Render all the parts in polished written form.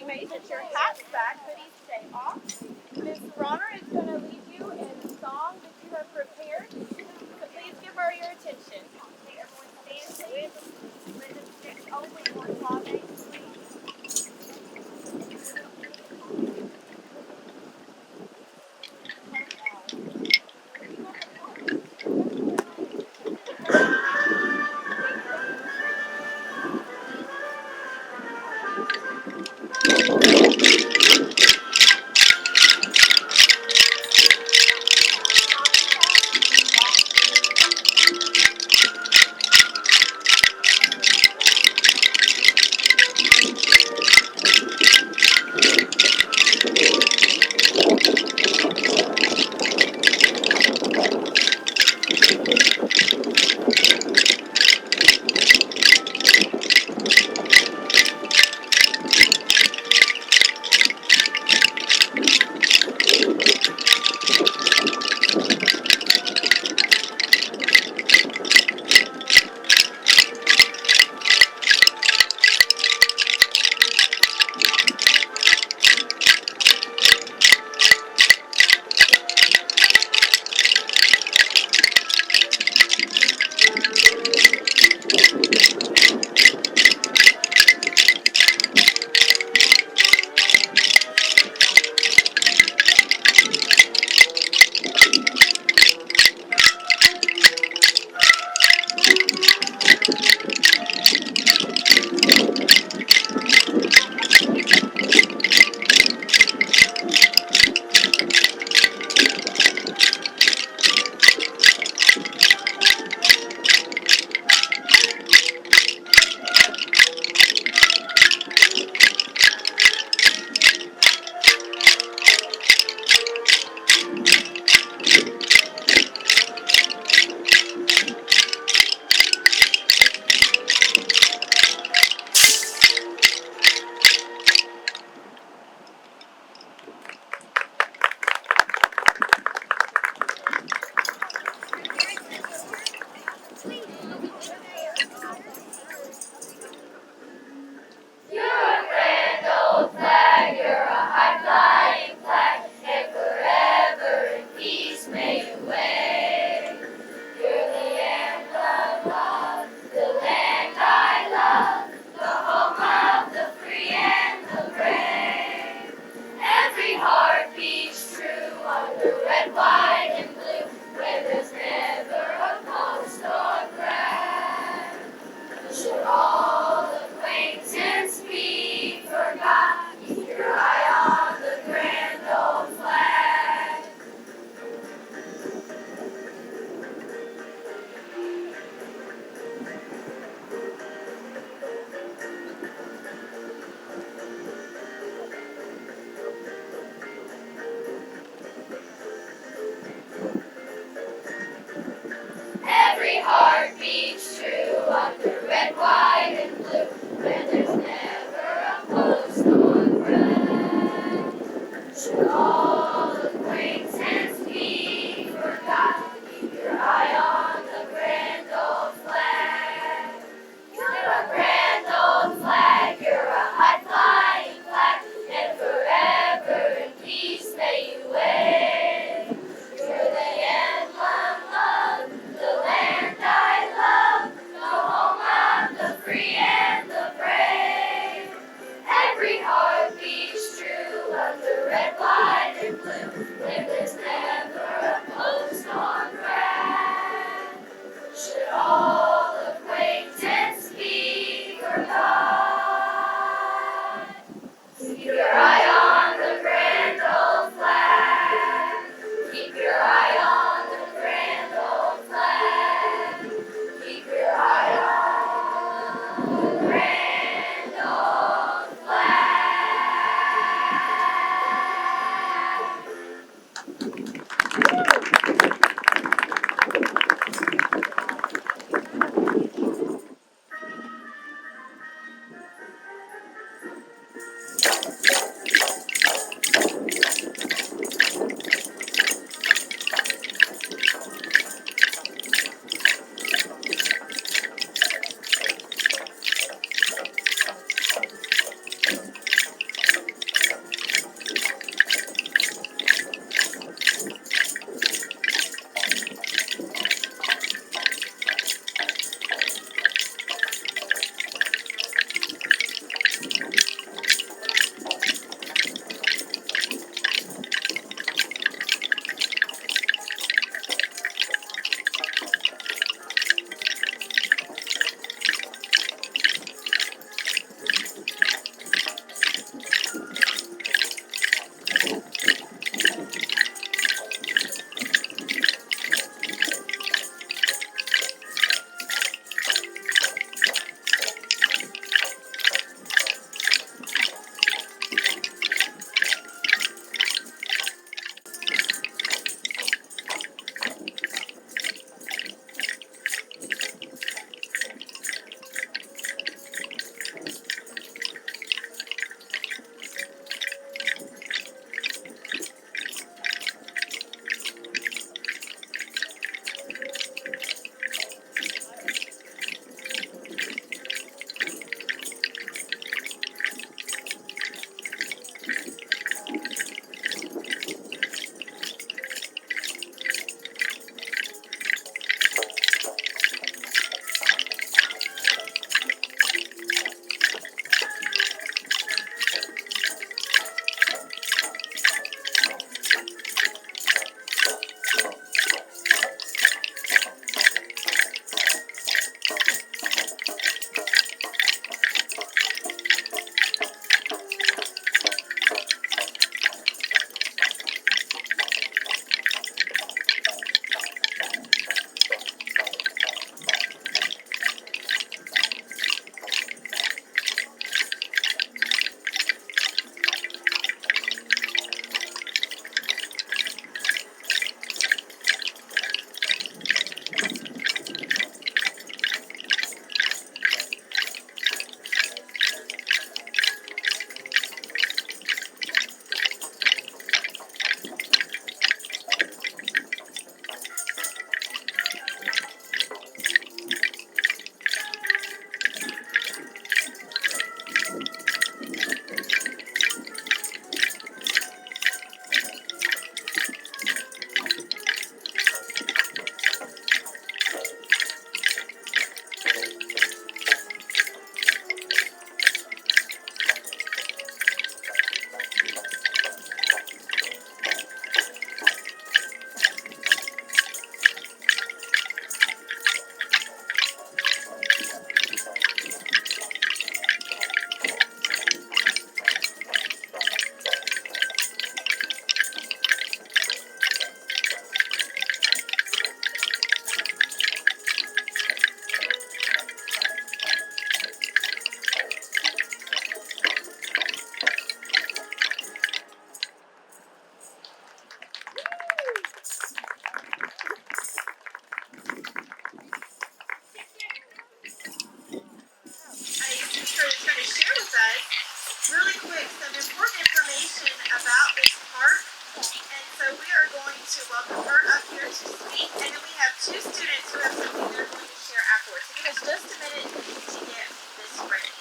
Okay, put your hats back, hoodies stay off. Miss Bronner is going to lead you in the song that you have prepared. So please give her your attention. Okay, everyone stand, please. Let us only one Suave, please. some important information about this park. And so we are going to welcome her up here to speak. And then we have two students who have something they're going to share afterwards. So give us just a minute to get this ready.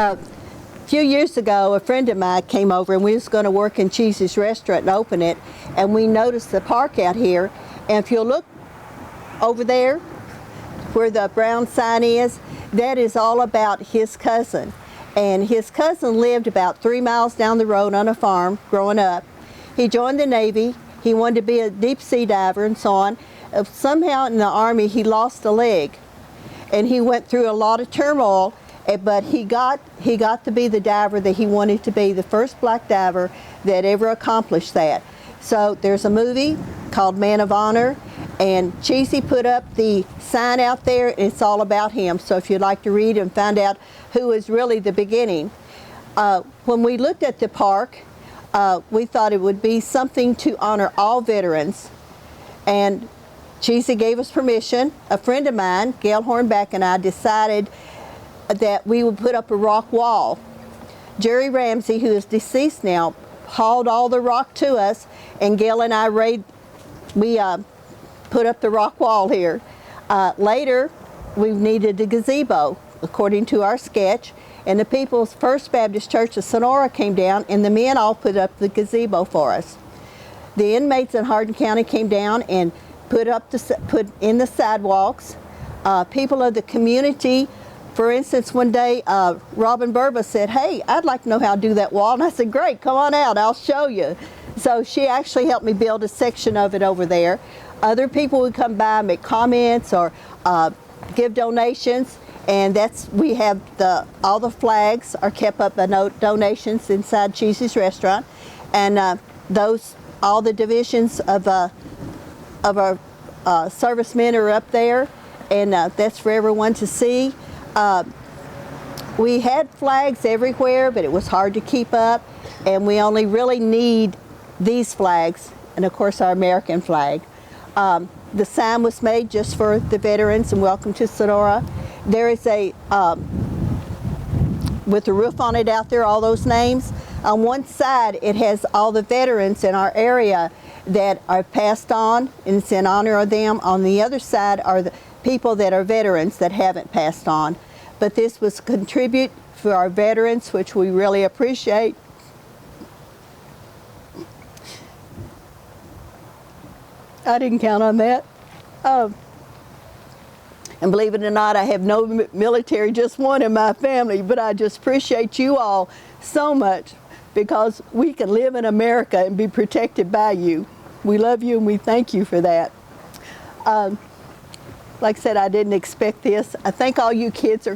A few years ago, a friend of mine came over and we was going to work in Cheesy's restaurant and open it, and we noticed the park out here. And if you'll look over there where the brown sign is, that is all about his cousin. And his cousin lived about 3 miles down the road on a farm growing up. He joined the Navy. He wanted to be a deep sea diver and so on. Somehow in the Army he lost a leg, and he went through a lot of turmoil. But he got to be the diver that he wanted to be, the first black diver that ever accomplished that. So there's a movie called Man of Honor, and Cheesy put up the sign out there, and it's all about him. So if you'd like to read and find out who was really the beginning. When we looked at the park, we thought it would be something to honor all veterans, and Cheesy gave us permission. A friend of mine, Gail Hornback, and I decided that we would put up a rock wall. Jerry Ramsey, who is deceased now, hauled all the rock to us, and Gail and I put up the rock wall here. Later, we needed a gazebo, according to our sketch, and the People's First Baptist Church of Sonora came down, and the men all put up the gazebo for us. The inmates in Hardin County came down and put in the sidewalks. People of the community. For instance, one day, Robin Burba said, "Hey, I'd like to know how to do that wall." And I said, "Great, come on out, I'll show you." So she actually helped me build a section of it over there. Other people would come by, make comments, or give donations. And we have all the flags are kept up, donations inside Cheesy's restaurant. And all the divisions of our servicemen are up there. And that's for everyone to see. We had flags everywhere, but it was hard to keep up, and we only really need these flags and of course our American flag. The sign was made just for the veterans and welcome to Sonora. There is a, with the roof on it out there, all those names. On one side it has all the veterans in our area that are passed on, and it's in honor of them. On the other side are the people that are veterans that haven't passed on. But this was contribute for our veterans, which we really appreciate. I didn't count on that. And believe it or not, I have no military, just one in my family, but I just appreciate you all so much because we can live in America and be protected by you. We love you and we thank you for that. Like I said, I didn't expect this. I thank all you kids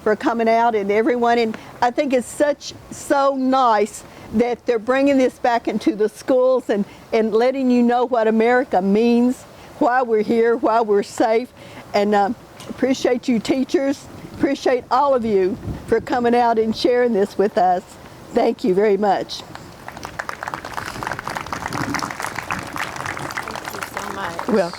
for coming out and everyone, and I think it's so nice that they're bringing this back into the schools and letting you know what America means, why we're here, why we're safe, and appreciate you teachers, appreciate all of you for coming out and sharing this with us. Thank you very much. Thank you so much. Well.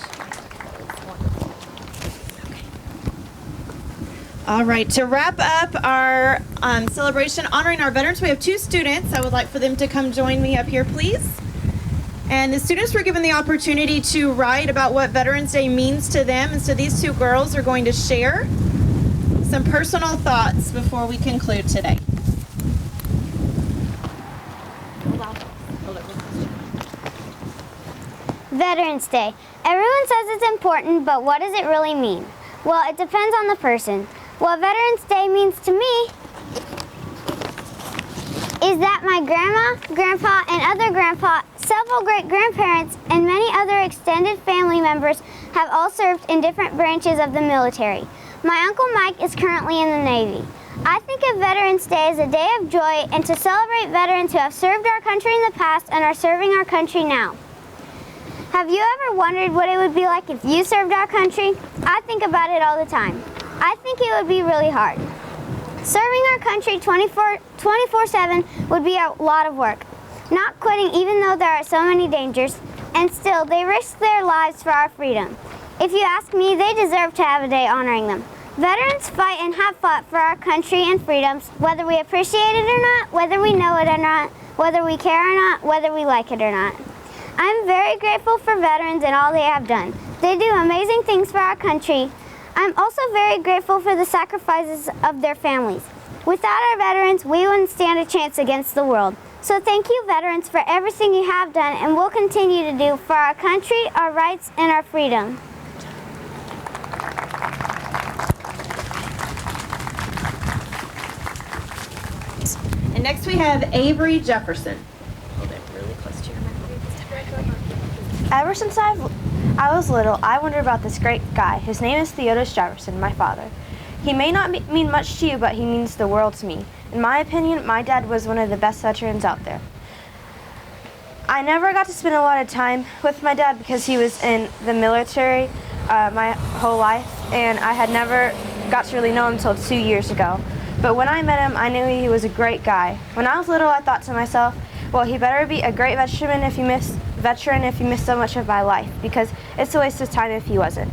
All right, to wrap up our celebration honoring our veterans, we have two students. I would like for them to come join me up here, please. And the students were given the opportunity to write about what Veterans Day means to them. And so these two girls are going to share some personal thoughts before we conclude today. Veterans Day. Everyone says it's important, but what does it really mean? Well, it depends on the person. What Veterans Day means to me is that my grandma, grandpa, and other grandpa, several great-grandparents, and many other extended family members have all served in different branches of the military. My Uncle Mike is currently in the Navy. I think of Veterans Day as a day of joy and to celebrate veterans who have served our country in the past and are serving our country now. Have you ever wondered what it would be like if you served our country? I think about it all the time. I think it would be really hard. Serving our country 24/7 would be a lot of work. Not quitting even though there are so many dangers, and still they risk their lives for our freedom. If you ask me, they deserve to have a day honoring them. Veterans fight and have fought for our country and freedoms, whether we appreciate it or not, whether we know it or not, whether we care or not, whether we like it or not. I'm very grateful for veterans and all they have done. They do amazing things for our country. I'm also very grateful for the sacrifices of their families. Without our veterans, we wouldn't stand a chance against the world. So thank you, veterans, for everything you have done and will continue to do for our country, our rights, and our freedom. And next we have Avery Jefferson. Hold it really close to your mouth. Ever since I was little, I wondered about this great guy. His name is Theodosius Jefferson, my father. He may not mean much to you, but he means the world to me. In my opinion, my dad was one of the best veterans out there. I never got to spend a lot of time with my dad because he was in the military my whole life, and I had never got to really know him until 2 years ago. But when I met him, I knew he was a great guy. When I was little, I thought to myself, well, he better be a great veteran if he missed so much of my life, because it's a waste of time if he wasn't.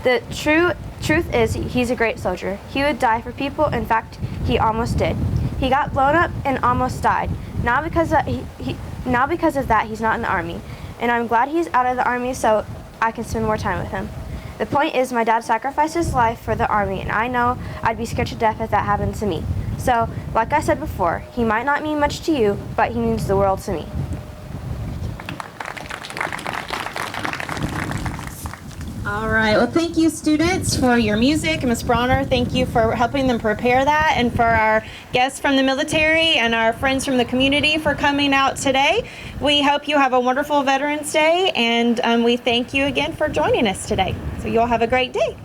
The truth is, he's a great soldier. He would die for people. In fact, he almost did. He got blown up and almost died. Now because of that, he's not in the Army. And I'm glad he's out of the Army so I can spend more time with him. The point is, my dad sacrificed his life for the Army, and I know I'd be scared to death if that happened to me. So, like I said before, he might not mean much to you, but he means the world to me. All right, well, thank you, students, for your music. And Ms. Bronner, thank you for helping them prepare that, and for our guests from the military and our friends from the community for coming out today. We hope you have a wonderful Veterans Day, and we thank you again for joining us today. So you all have a great day.